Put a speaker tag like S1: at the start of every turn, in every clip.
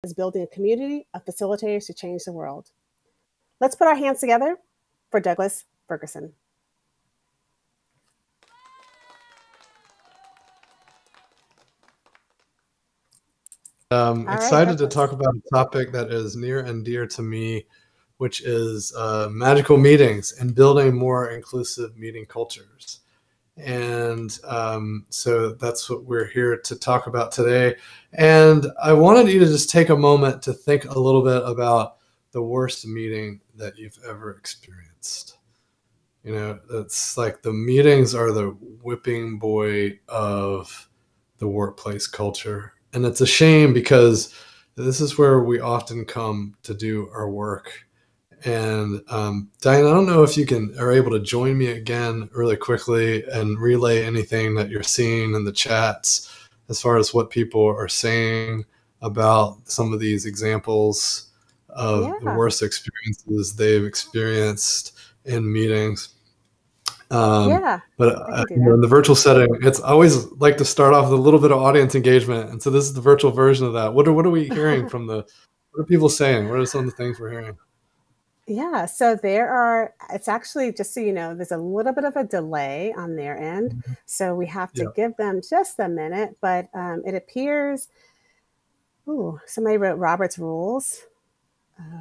S1: is building a community of facilitators to change the world. Let's put our hands together for Douglas Ferguson.
S2: Excited to talk about a topic that is near and dear to me, which is magical meetings and building more inclusive meeting cultures. And so that's what we're here to talk about today. And I wanted you to just take a moment to think a little bit about the worst meeting that you've ever experienced. You know, it's like the meetings are the whipping boy of the workplace culture. And it's a shame because this is where we often come to do our work. And Diane, I don't know if you are able to join me again really quickly and relay anything that you're seeing in the chats as far as what people are saying about some of these examples of the worst experiences they've experienced in meetings. But in the virtual setting, it's always like to start off with a little bit of audience engagement. And so this is the virtual version of that. What are we hearing from what are people saying? What are some of the things we're hearing?
S1: Yeah, so it's actually, just so you know, there's a little bit of a delay on their end. So we have to give them just a minute, but it appears, somebody wrote Robert's Rules.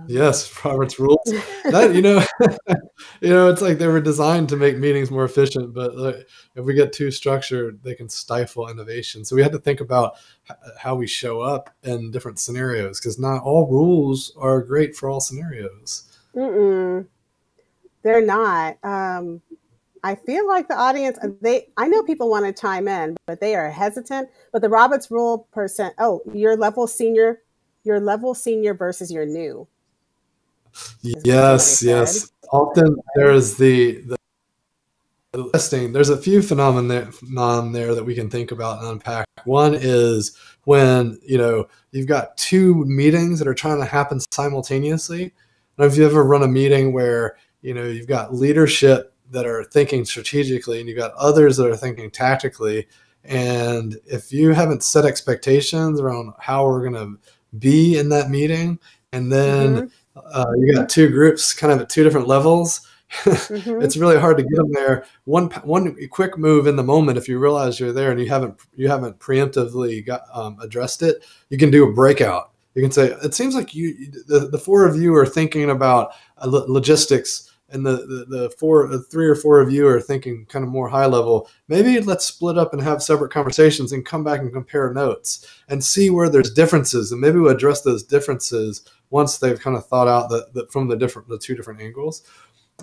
S2: Yes, Robert's Rules. That, it's like they were designed to make meetings more efficient, but if we get too structured, they can stifle innovation. So we had to think about how we show up in different scenarios, because not all rules are great for all scenarios.
S1: They're not. I feel like the audience, I know people want to chime in, but they are hesitant. But the Roberts Rule person, your level senior versus your new.
S2: Yes. Often there's the listing. There's a few phenomena there that we can think about and unpack. One is when, you've got two meetings that are trying to happen simultaneously. And if you ever run a meeting where, you've got leadership that are thinking strategically and you've got others that are thinking tactically. And if you haven't set expectations around how we're going to be in that meeting, and then you got two groups kind of at two different levels, it's really hard to get them there. One quick move in the moment, if you realize you're there and you haven't preemptively addressed it, you can do a breakout. You can say, it seems like the four of you are thinking about logistics, and the three or four of you are thinking kind of more high level. Maybe let's split up and have separate conversations and come back and compare notes and see where there's differences. And maybe we'll address those differences once they've kind of thought out from the two different angles.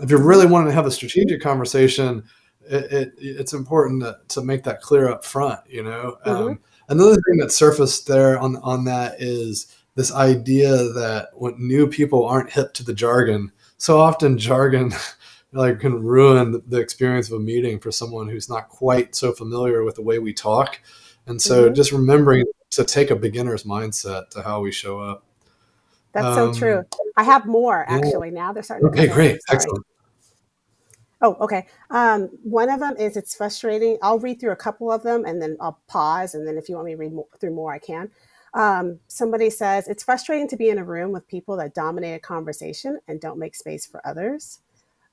S2: If you're really wanting to have a strategic conversation, it's important to make that clear up front. Another thing that surfaced there on that is this idea that when new people aren't hip to the jargon, so often jargon can ruin the experience of a meeting for someone who's not quite so familiar with the way we talk. And so just remembering to take a beginner's mindset to how we show up.
S1: That's so true. I have more actually. Now they're starting to come
S2: great.
S1: in.
S2: Excellent.
S1: Oh, okay. One of them is it's frustrating. I'll read through a couple of them and then I'll pause. And then if you want me to read through more, I can. Somebody says, it's frustrating to be in a room with people that dominate a conversation and don't make space for others.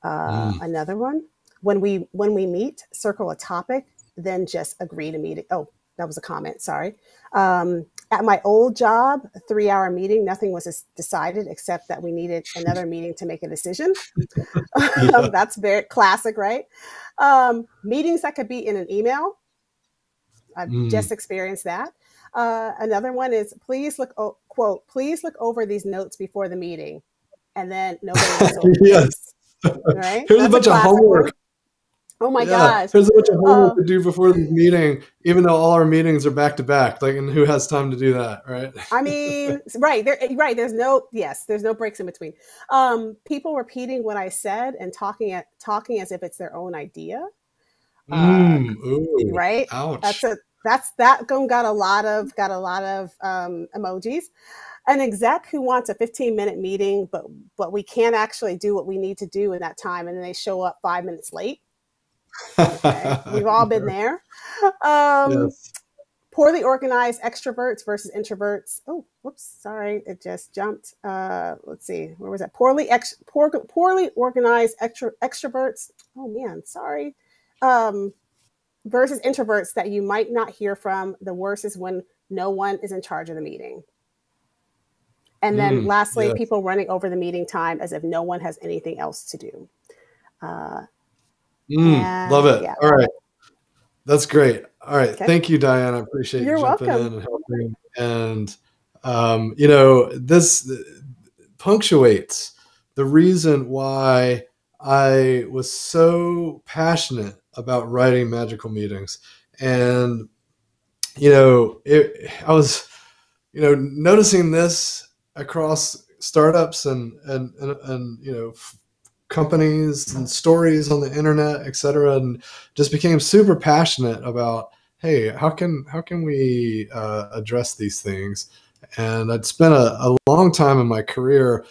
S1: Another one, when we meet, circle a topic, then just agree to meet it. Oh, that was a comment. Sorry. At my old job, a 3-hour meeting, nothing was decided except that we needed another meeting to make a decision. That's very classic, right? Meetings that could be in an email. I've just experienced that. Another one is please look over these notes before the meeting. And then nobody was
S2: yes.
S1: Right?
S2: Here's a bunch of homework.
S1: One. Oh my gosh.
S2: Here's a bunch of homework to do before the meeting, even though all our meetings are back to back. And who has time to do that, right?
S1: I mean, right. There's no breaks in between. People repeating what I said and talking as if it's their own idea. Right.
S2: Ouch.
S1: That got a lot of emojis. An exec who wants a 15-minute meeting, but we can't actually do what we need to do in that time, and then they show up 5 minutes late. Okay. We've all been there.
S2: Yes.
S1: Poorly organized extroverts versus introverts. Oh, whoops, sorry, it just jumped. Let's see, where was that? Poorly organized extroverts. Oh man, sorry. Versus introverts that you might not hear from. The worst is when no one is in charge of the meeting. And then lastly,
S2: yes.
S1: people running over the meeting time as if no one has anything else to do.
S2: Love it.
S1: Yeah.
S2: All right. That's great. All right.
S1: Okay.
S2: Thank you, Diane. I appreciate
S1: You're
S2: you jumping
S1: welcome.
S2: in and helping. And, you know, this punctuates the reason why I was so passionate about writing magical meetings. And, you know, I was, you know, noticing this across startups and you know, companies and stories on the internet, et cetera, and just became super passionate about, hey, how can we address these things? And I'd spent a long time in my career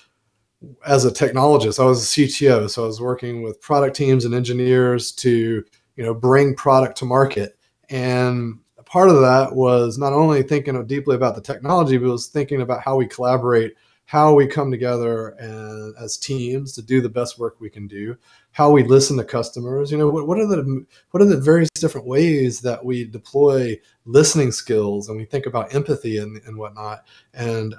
S2: as a technologist. I was a CTO, so I was working with product teams and engineers to, you know, bring product to market. And part of that was not only thinking deeply about the technology, but was thinking about how we collaborate, how we come together and as teams to do the best work we can do, how we listen to customers. You know, what are the various different ways that we deploy listening skills, and we think about empathy and whatnot. And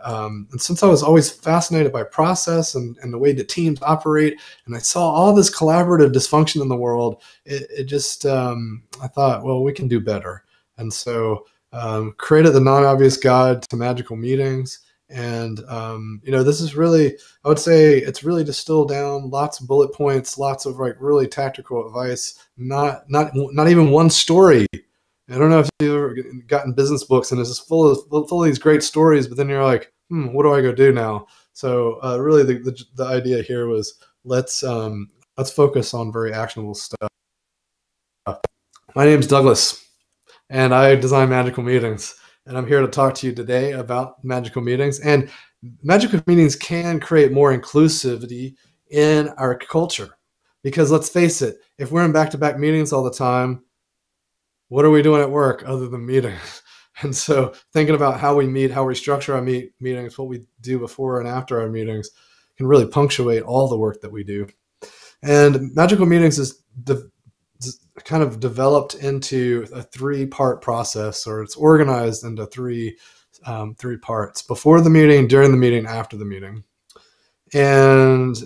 S2: since I was always fascinated by process and the way that teams operate, and I saw all this collaborative dysfunction in the world, it just I thought, well, we can do better. And so created the non-obvious guide to magical meetings. And, you know, this is really, I would say it's really distilled down, lots of bullet points, lots of like really tactical advice, not even one story. I don't know if you've ever gotten business books and it's just full of these great stories, but then you're like, what do I go do now? So really the idea here was let's focus on very actionable stuff. My name's Douglas, and I design magical meetings. And I'm here to talk to you today about magical meetings. And magical meetings can create more inclusivity in our culture. Because let's face it, if we're in back-to-back meetings all the time, what are we doing at work other than meeting? And so thinking about how we meet, how we structure our meetings, what we do before and after our meetings can really punctuate all the work that we do. And magical meetings is kind of developed into a 3-part process, or it's organized into three parts: before the meeting, during the meeting, after the meeting. And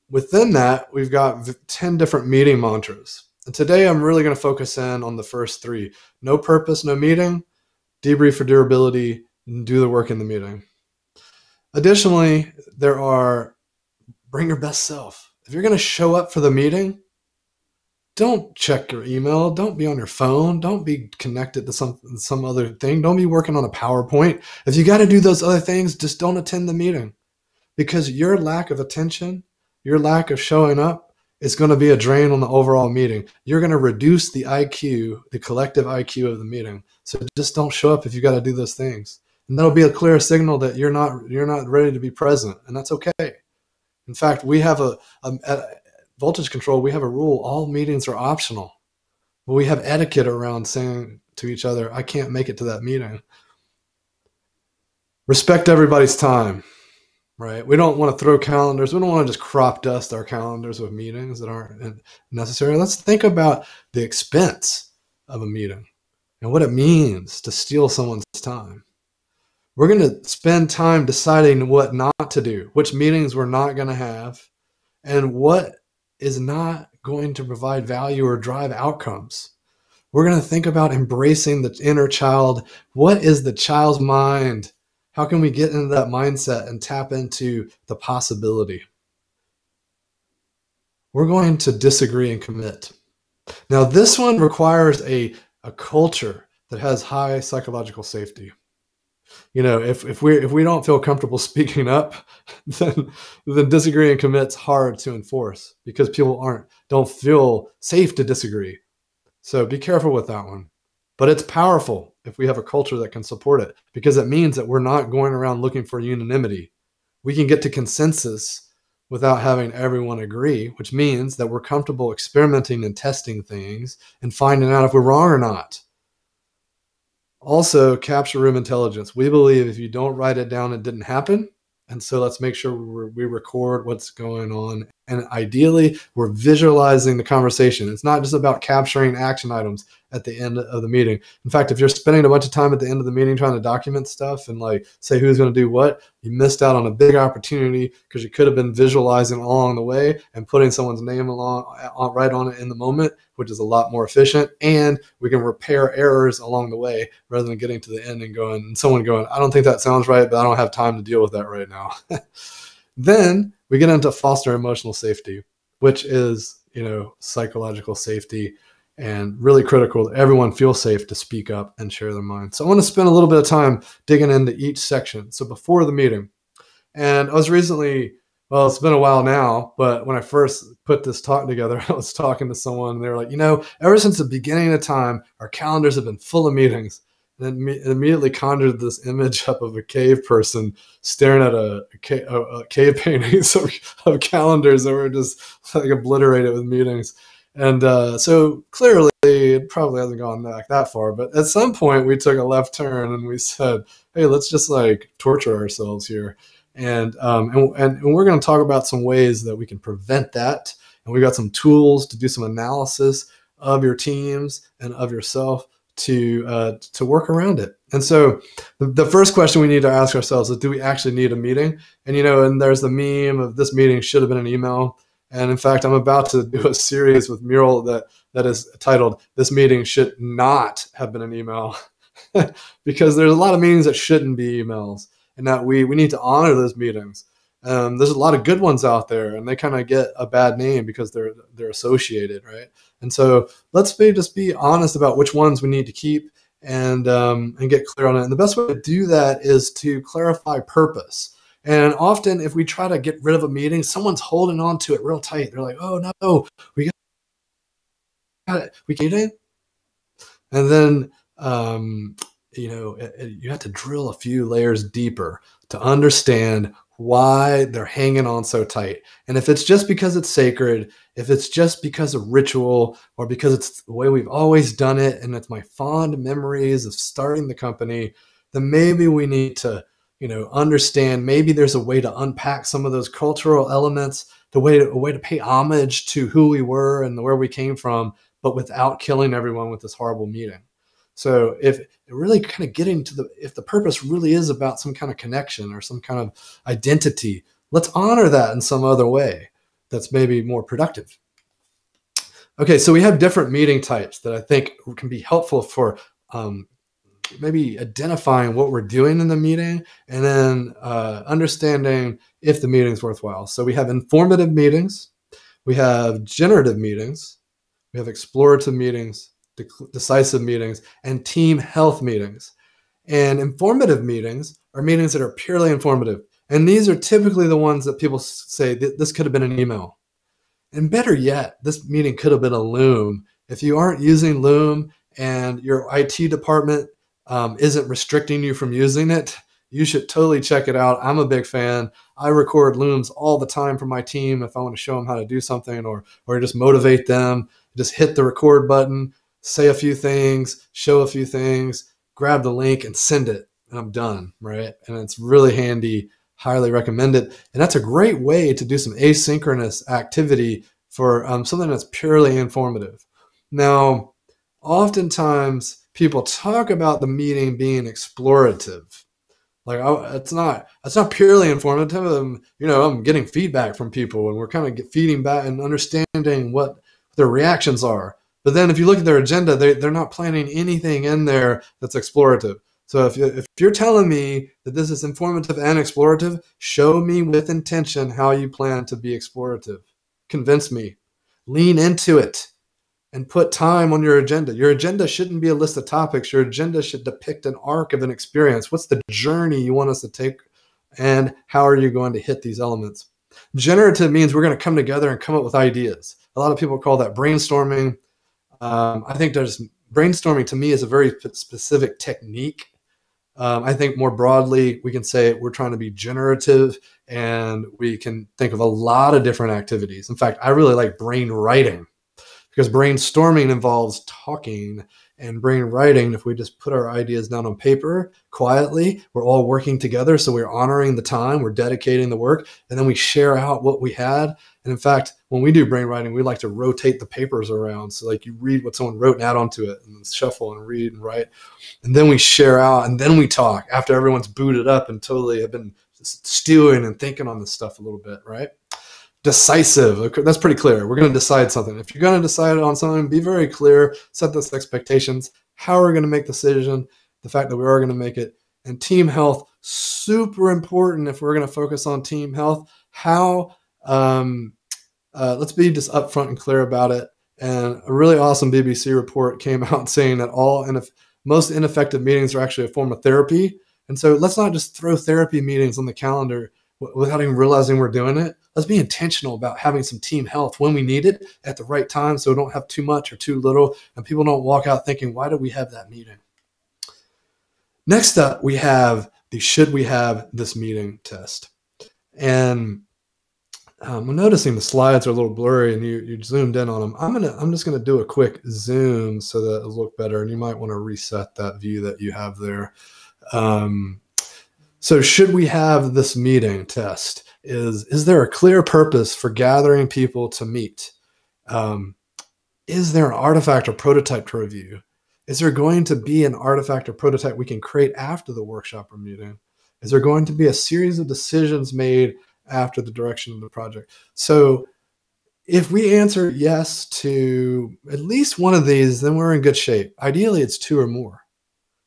S2: within that, we've got 10 different meeting mantras. And today I'm really going to focus in on the first 3: no purpose, no meeting; debrief for durability; and do the work in the meeting. Additionally, there are bring your best self. If you're going to show up for the meeting, don't check your email. Don't be on your phone. Don't be connected to some other thing. Don't be working on a PowerPoint. If you got to do those other things, just don't attend the meeting, because your lack of attention, your lack of showing up is going to be a drain on the overall meeting. You're going to reduce the IQ, the collective IQ of the meeting. So just don't show up if you got to do those things. And that'll be a clear signal that you're not ready to be present. And that's okay. In fact, we have a voltage control, we have a rule: all meetings are optional. But we have etiquette around saying to each other, I can't make it to that meeting. Respect everybody's time, right? We don't want to throw calendars. We don't want to just crop dust our calendars with meetings that aren't necessary. Let's think about the expense of a meeting and what it means to steal someone's time. We're going to spend time deciding what not to do, which meetings we're not going to have, and what is not going to provide value or drive outcomes. We're going to think about embracing the inner child. What is the child's mind? How can we get into that mindset and tap into the possibility? We're going to disagree and commit. Now, this one requires a culture that has high psychological safety. You know, if we don't feel comfortable speaking up, then disagree and commit's hard to enforce, because people don't feel safe to disagree. So be careful with that one. But it's powerful if we have a culture that can support it, because it means that we're not going around looking for unanimity. We can get to consensus without having everyone agree, which means that we're comfortable experimenting and testing things and finding out if we're wrong or not. Also, capture room intelligence. We believe if you don't write it down, it didn't happen. And so let's make sure we record what's going on. And ideally, we're visualizing the conversation. It's not just about capturing action items at the end of the meeting. In fact, if you're spending a bunch of time at the end of the meeting trying to document stuff and like say who's going to do what, you missed out on a big opportunity because you could have been visualizing along the way and putting someone's name right on it in the moment, which is a lot more efficient. And we can repair errors along the way rather than getting to the end and someone going, I don't think that sounds right, but I don't have time to deal with that right now. Then we get into foster emotional safety, which is, psychological safety, and really critical that everyone feel safe to speak up and share their mind. So I want to spend a little bit of time digging into each section. So before the meeting, and I was recently, well, it's been a while now, but when I first put this talk together, I was talking to someone and they were like, ever since the beginning of time, our calendars have been full of meetings. And it immediately conjured this image up of a cave person staring at a cave paintings of calendars that were just like obliterated with meetings. And so clearly it probably hasn't gone back that far. But at some point we took a left turn and we said, hey, let's just like torture ourselves here. And we're going to talk about some ways that we can prevent that. And we got some tools to do some analysis of your teams and of yourself to work around it. And so the first question we need to ask ourselves is, do we actually need a meeting? And, and there's the meme of this meeting should have been an email. And in fact, I'm about to do a series with Mural that is titled, This Meeting Should Not Have Been an Email, because there's a lot of meetings that shouldn't be emails, and that we need to honor those meetings. There's a lot of good ones out there, and they kind of get a bad name because they're associated, right? And so let's just be honest about which ones we need to keep and get clear on it. And the best way to do that is to clarify purpose. And often, if we try to get rid of a meeting, someone's holding on to it real tight. They're like, "Oh no, we got it, we can't." And then you have to drill a few layers deeper to understand why they're hanging on so tight. And if it's just because it's sacred, if it's just because of ritual, or because it's the way we've always done it, and it's my fond memories of starting the company, then maybe we need to, understand, maybe there's a way to unpack some of those cultural elements, a way to pay homage to who we were and where we came from, but without killing everyone with this horrible meeting. So if really kind of getting to if the purpose really is about some kind of connection or some kind of identity, let's honor that in some other way that's maybe more productive. Okay, so we have different meeting types that I think can be helpful for maybe identifying what we're doing in the meeting, and then understanding if the meeting is worthwhile. So we have informative meetings, we have generative meetings, we have explorative meetings, decisive meetings, and team health meetings. And informative meetings are meetings that are purely informative. And these are typically the ones that people say, this could have been an email. And better yet, this meeting could have been a Loom. If you aren't using Loom and your IT department isn't restricting you from using it, you should totally check it out. I'm a big fan. I record Looms all the time for my team if I want to show them how to do something or just motivate them. Just hit the record button, say a few things, show a few things, grab the link and send it, and I'm done, right? And it's really handy, highly recommend it. And that's a great way to do some asynchronous activity for something that's purely informative. Now, oftentimes people talk about the meeting being explorative. Like, it's not purely informative. I'm getting feedback from people, and we're kind of feeding back and understanding what their reactions are. But then if you look at their agenda, they're not planning anything in there that's explorative. So if you're telling me that this is informative and explorative, show me with intention how you plan to be explorative. Convince me. Lean into it and put time on your agenda. Your agenda shouldn't be a list of topics. Your agenda should depict an arc of an experience. What's the journey you want us to take, and how are you going to hit these elements? Generative means we're going to come together and come up with ideas. A lot of people call that brainstorming. I think brainstorming to me is a very specific technique. I think more broadly, we can say we're trying to be generative, and we can think of a lot of different activities. In fact, I really like brain writing, because brainstorming involves talking And brainwriting, if we just put our ideas down on paper quietly, we're all working together. So we're honoring the time, we're dedicating the work, and then we share out what we had. And in fact, when we do brainwriting, we like to rotate the papers around. So like you read what someone wrote and add onto it, and then shuffle and read and write. And then we share out, and then we talk after everyone's booted up and totally have been stewing and thinking on this stuff a little bit, right? Decisive. That's pretty clear. We're going to decide something. If you're going to decide on something, be very clear, set those expectations, how we're going to make the decision, the fact that we are going to make it. And team health, super important if we're going to focus on team health. How, let's be just upfront and clear about it. And a really awesome BBC report came out saying that most ineffective meetings are actually a form of therapy. And so let's not just throw therapy meetings on the calendar without even realizing we're doing it. Let's be intentional about having some team health when we need it at the right time, so we don't have too much or too little, and people don't walk out thinking, why did we have that meeting? Next up, we have the should we have this meeting test. And I'm noticing the slides are a little blurry and you zoomed in on them. I'm just gonna do a quick zoom so that it'll look better, and you might want to reset that view that you have there. So should we have this meeting test? Is there a clear purpose for gathering people to meet? Is there an artifact or prototype to review? Is there going to be an artifact or prototype we can create after the workshop or meeting? Is there going to be a series of decisions made after the direction of the project? So if we answer yes to at least one of these, then we're in good shape. Ideally, it's two or more.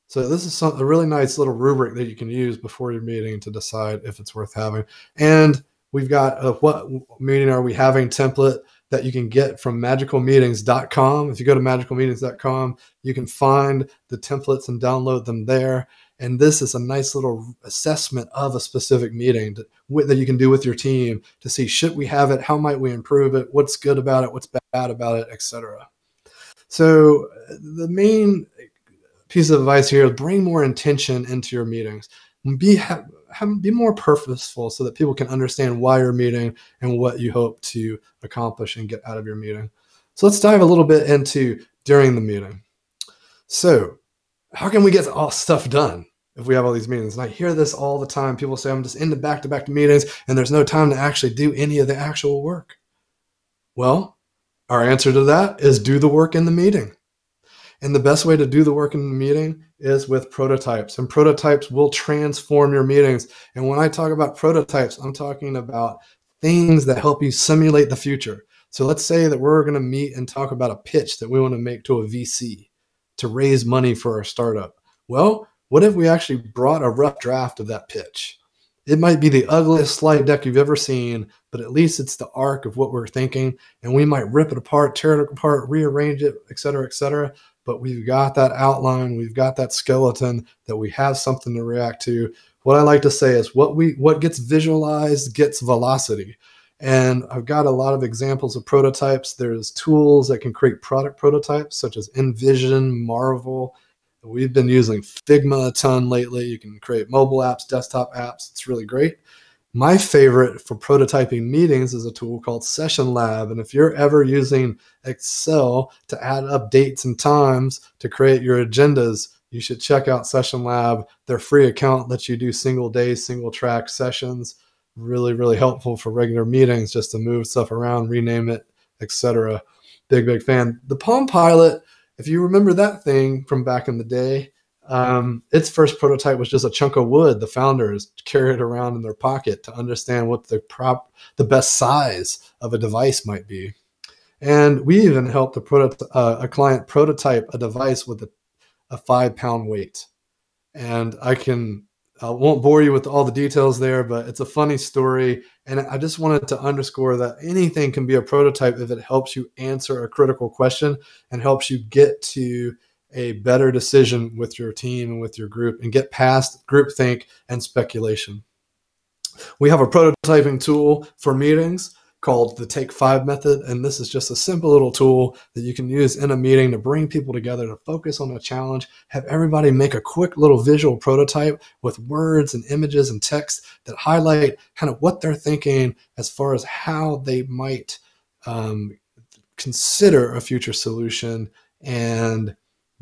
S2: So this is a really nice little rubric that you can use before your meeting to decide if it's worth having. And we've got a what meeting are we having template that you can get from magicalmeetings.com. If you go to magicalmeetings.com, you can find the templates and download them there. And this is a nice little assessment of a specific meeting that you can do with your team to see, should we have it? How might we improve it? What's good about it? What's bad about it, etc. So the main piece of advice here is bring more intention into your meetings. Be more purposeful so that people can understand why you're meeting and what you hope to accomplish and get out of your meeting. So let's dive a little bit into during the meeting. So how can we get all stuff done if we have all these meetings? And I hear this all the time. People say, I'm just into back-to-back meetings and there's no time to actually do any of the actual work. Well, our answer to that is do the work in the meeting. And the best way to do the work in the meeting is with prototypes. And prototypes will transform your meetings. And when I talk about prototypes, I'm talking about things that help you simulate the future. So let's say that we're going to meet and talk about a pitch that we want to make to a VC to raise money for our startup. Well, what if we actually brought a rough draft of that pitch? It might be the ugliest slide deck you've ever seen, but at least it's the arc of what we're thinking. And we might rip it apart, tear it apart, rearrange it, et cetera, et cetera. But we've got that outline, we've got that skeleton that we have something to react to. What I like to say is what gets visualized gets velocity. And I've got a lot of examples of prototypes. There's tools that can create product prototypes such as Envision, Marvel. We've been using Figma a ton lately. You can create mobile apps, desktop apps. It's really great. My favorite for prototyping meetings is a tool called Session Lab. And if you're ever using Excel to add up dates and times to create your agendas, you should check out Session Lab. Their free account lets you do single day, single track sessions. Really, really helpful for regular meetings just to move stuff around, rename it, etc. Big fan. The Palm Pilot, if you remember that thing from back in the day, its first prototype was just a chunk of wood the founders carried around in their pocket to understand what the best size of a device might be. And we even helped a client prototype a device with a 5-pound weight. And I won't bore you with all the details there, but it's a funny story. And I just wanted to underscore that anything can be a prototype if it helps you answer a critical question and helps you get to a better decision with your team and with your group and get past groupthink and speculation. We have a prototyping tool for meetings called the Take 5 method. And this is just a simple little tool that you can use in a meeting to bring people together to focus on a challenge, have everybody make a quick little visual prototype with words and images and text that highlight kind of what they're thinking as far as how they might consider a future solution and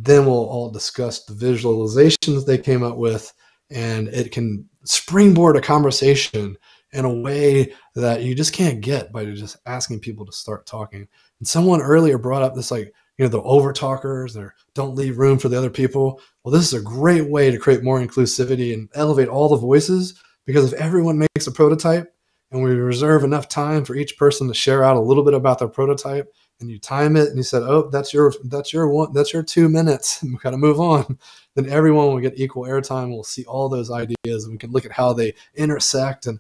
S2: Then we'll all discuss the visualizations they came up with, and it can springboard a conversation in a way that you just can't get by just asking people to start talking. And someone earlier brought up this, like, the over talkers, or don't leave room for the other people. Well, this is a great way to create more inclusivity and elevate all the voices, because if everyone makes a prototype and we reserve enough time for each person to share out a little bit about their prototype, and you time it and you said, oh, that's your 2 minutes, we got to move on, then everyone will get equal airtime. We'll see all those ideas, and we can look at how they intersect, and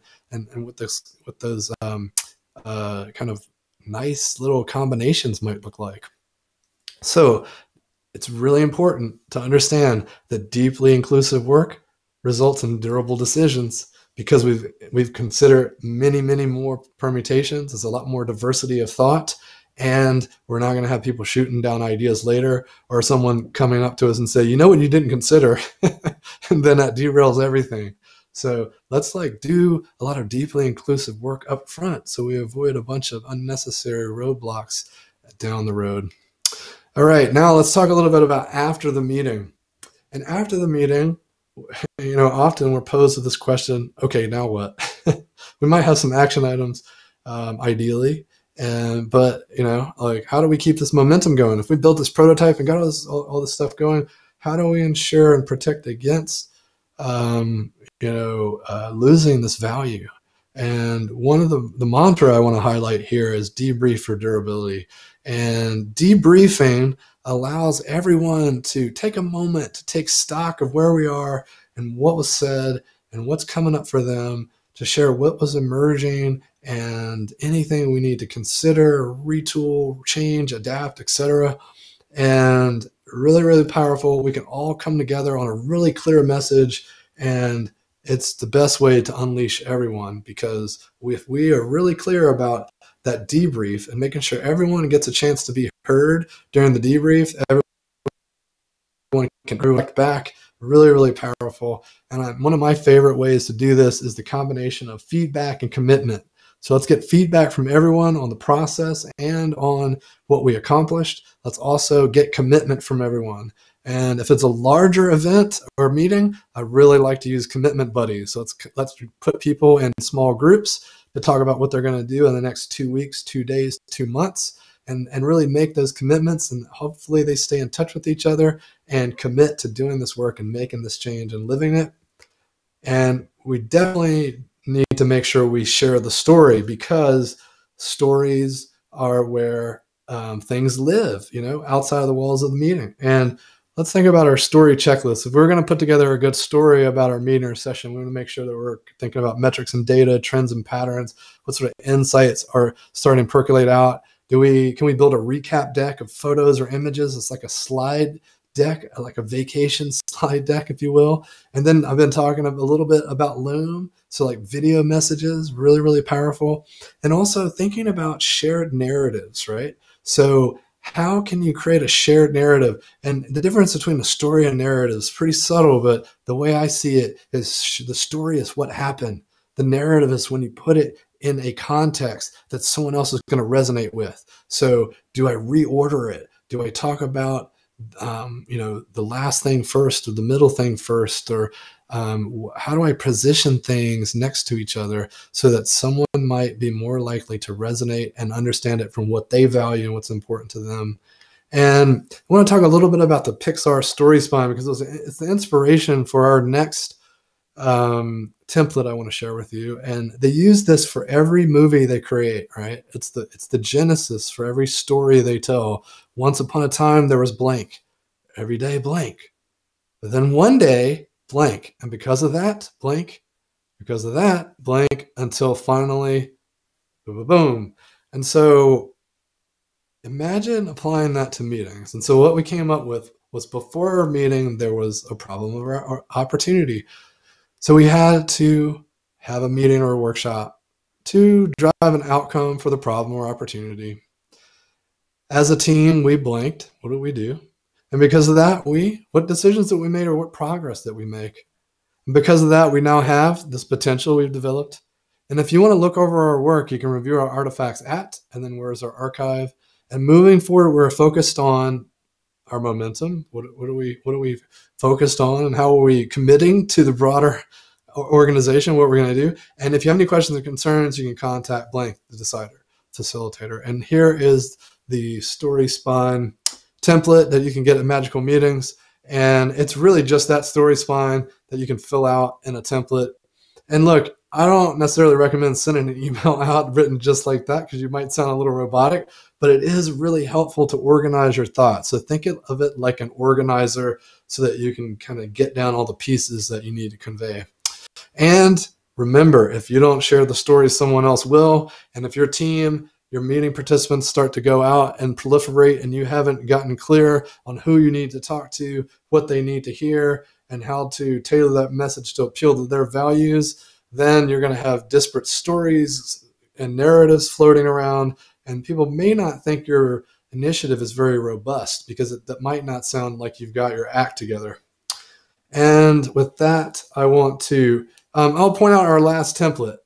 S2: what those kind of nice little combinations might look like. So it's really important to understand that deeply inclusive work results in durable decisions, because we've considered many more permutations. There's a lot more diversity of thought, and we're not going to have people shooting down ideas later, or someone coming up to us and say, you know what you didn't consider, and then that derails everything. So let's do a lot of deeply inclusive work up front, so we avoid a bunch of unnecessary roadblocks down the road. All right, now let's talk a little bit about after the meeting. And after the meeting, often we're posed with this question, okay, now what? We might have some action items, ideally, but how do we keep this momentum going? If we built this prototype and got all this stuff going, how do we ensure and protect against losing this value? And one of the mantra I want to highlight here is debrief for durability. And debriefing allows everyone to take a moment to take stock of where we are and what was said and what's coming up for them, to share what was emerging and anything we need to consider, retool, change, adapt, etc. And really powerful. We can all come together on a really clear message, and it's the best way to unleash everyone, because if we are really clear about that debrief and making sure everyone gets a chance to be heard during the debrief, everyone can reflect back. Really powerful. And one of my favorite ways to do this is the combination of feedback and commitment. So let's get feedback from everyone on the process and on what we accomplished. Let's also get commitment from everyone. And if it's a larger event or meeting, I really like to use commitment buddies. So let's put people in small groups to talk about what they're going to do in the next 2 weeks, 2 days, 2 months, and really make those commitments. And hopefully they stay in touch with each other and commit to doing this work and making this change and living it. And we definitely need to make sure we share the story, because stories are where things live, outside of the walls of the meeting. And let's think about our story checklist. If we're going to put together a good story about our meeting or session, we want to make sure that we're thinking about metrics and data, trends and patterns. What sort of insights are starting to percolate out? Can we build a recap deck of photos or images? It's like a slide deck, like a vacation slide deck, if you will. And then I've been talking a little bit about Loom. So like video messages, really powerful. And also thinking about shared narratives, right? So how can you create a shared narrative? And the difference between a story and narrative is pretty subtle, but the way I see it is the story is what happened. The narrative is when you put it in a context that someone else is going to resonate with. So do I reorder it? Do I talk about the last thing first, or the middle thing first, or how do I position things next to each other so that someone might be more likely to resonate and understand it from what they value and what's important to them? And I want to talk a little bit about the Pixar story spine, because it's the inspiration for our next template I want to share with you. And they use this for every movie they create, right? It's the genesis for every story they tell. Once upon a time, there was blank. Every day, blank. But then one day, blank. And because of that, blank. Because of that, blank, until finally, boom, boom. And so imagine applying that to meetings. And so what we came up with was, before our meeting, there was a problem or opportunity. So we had to have a meeting or a workshop to drive an outcome for the problem or opportunity. As a team, we blanked. What did we do? And because of that, what decisions did we make, or what progress did we make? And because of that, we now have this potential we've developed. And if you want to look over our work, you can review our artifacts and then where's our archive. And moving forward, we're focused on our momentum? What are we focused on, and how are we committing to the broader organization, what we're going to do? And if you have any questions or concerns, you can contact blank, the decider, facilitator. And here is the story spine template that you can get at Magical Meetings. And it's really just that story spine that you can fill out in a template. And look, I don't necessarily recommend sending an email out written just like that, because you might sound a little robotic, but it is really helpful to organize your thoughts. So think of it like an organizer, so that you can kind of get down all the pieces that you need to convey. And remember, if you don't share the story, someone else will. And if your team, your meeting participants start to go out and proliferate, and you haven't gotten clear on who you need to talk to, what they need to hear, and how to tailor that message to appeal to their values, then you're going to have disparate stories and narratives floating around, and people may not think your initiative is very robust, because that might not sound like you've got your act together. And with that, I want to, I'll point out our last template.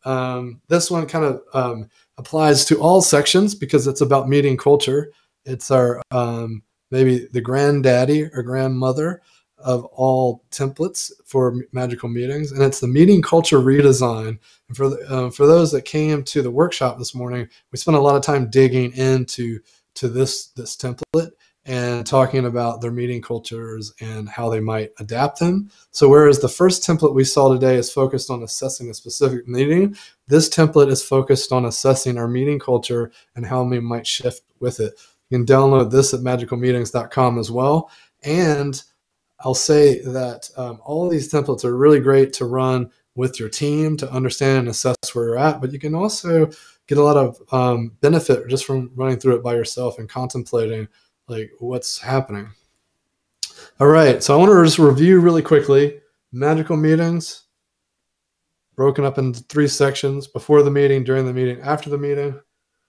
S2: This one kind of applies to all sections, because it's about meeting culture. It's our maybe the granddaddy or grandmother of all templates for Magical Meetings, and it's the meeting culture redesign. And for those that came to the workshop this morning, we spent a lot of time digging into this template and talking about their meeting cultures and how they might adapt them. So whereas the first template we saw today is focused on assessing a specific meeting, this template is focused on assessing our meeting culture and how we might shift with it. You can download this at magicalmeetings.com as well. And I'll say that all of these templates are really great to run with your team to understand and assess where you're at, but you can also get a lot of benefit just from running through it by yourself and contemplating like what's happening. All right, so I want to just review really quickly. Magical Meetings, broken up into 3 sections: before the meeting, during the meeting, after the meeting.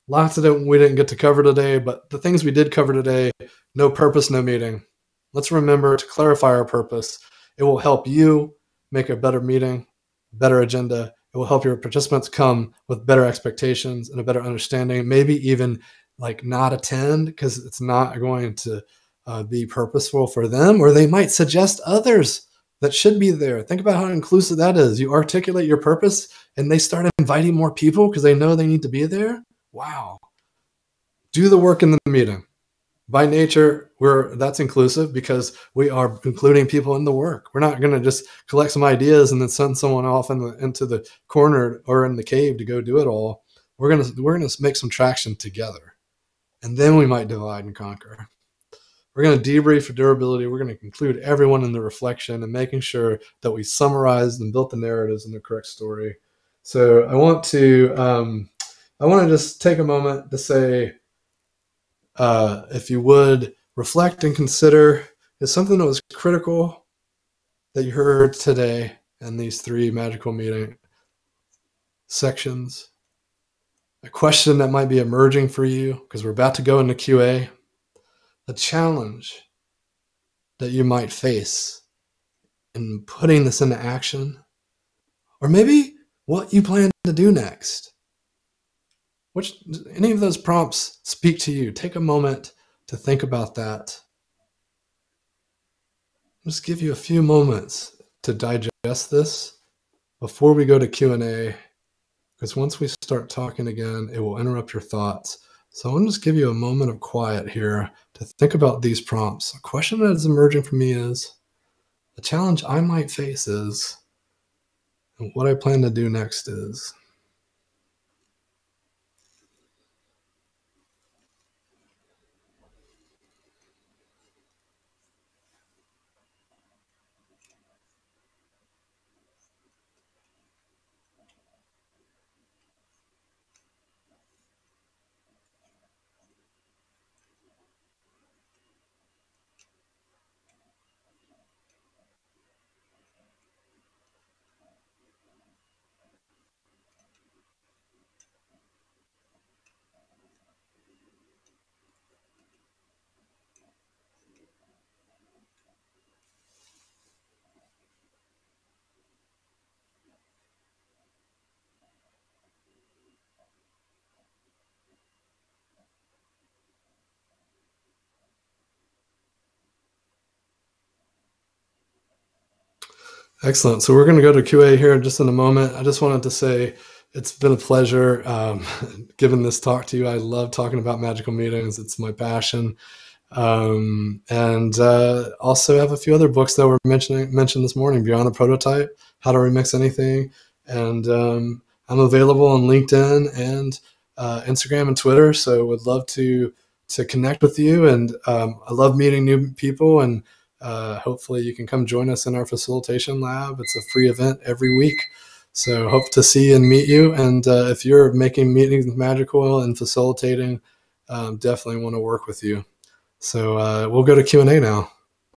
S2: Lots of it we didn't get to cover today, but the things we did cover today: no purpose, no meeting. Let's remember to clarify our purpose. It will help you make a better meeting, better agenda. It will help your participants come with better expectations and a better understanding, maybe even like not attend because it's not going to be purposeful for them, or they might suggest others that should be there. Think about how inclusive that is. You articulate your purpose and they start inviting more people because they know they need to be there. Wow. Do the work in the meeting. By nature, that's inclusive because we are including people in the work. We're not going to just collect some ideas and then send someone off into the corner or in the cave to go do it all. We're going to make some traction together, and then we might divide and conquer. We're going to debrief for durability. We're going to include everyone in the reflection and making sure that we summarized and built the narratives in the correct story. So I want to just take a moment to say, if you would reflect and consider, is something that was critical that you heard today in these 3 magical meeting sections, a question that might be emerging for you because we're about to go into QA, a challenge that you might face in putting this into action, or maybe what you plan to do next. Any of those prompts speak to you? Take a moment to think about that. Just give you a few moments to digest this before we go to Q&A, because once we start talking again, it will interrupt your thoughts. So I want to just give you a moment of quiet here to think about these prompts. A question that is emerging for me is, the challenge I might face is, and what I plan to do next is. Excellent. So we're going to go to QA here just in a moment. I just wanted to say it's been a pleasure giving this talk to you. I love talking about magical meetings. It's my passion. And also have a few other books that were mentioned this morning: Beyond the Prototype, How to Remix Anything. And I'm available on LinkedIn and Instagram and Twitter. So would love to connect with you. And I love meeting new people, and hopefully you can come join us in our facilitation lab. It's a free event every week. So hope to see and meet you. And if you're making meetings magical and facilitating, definitely want to work with you. So we'll go to Q&A now.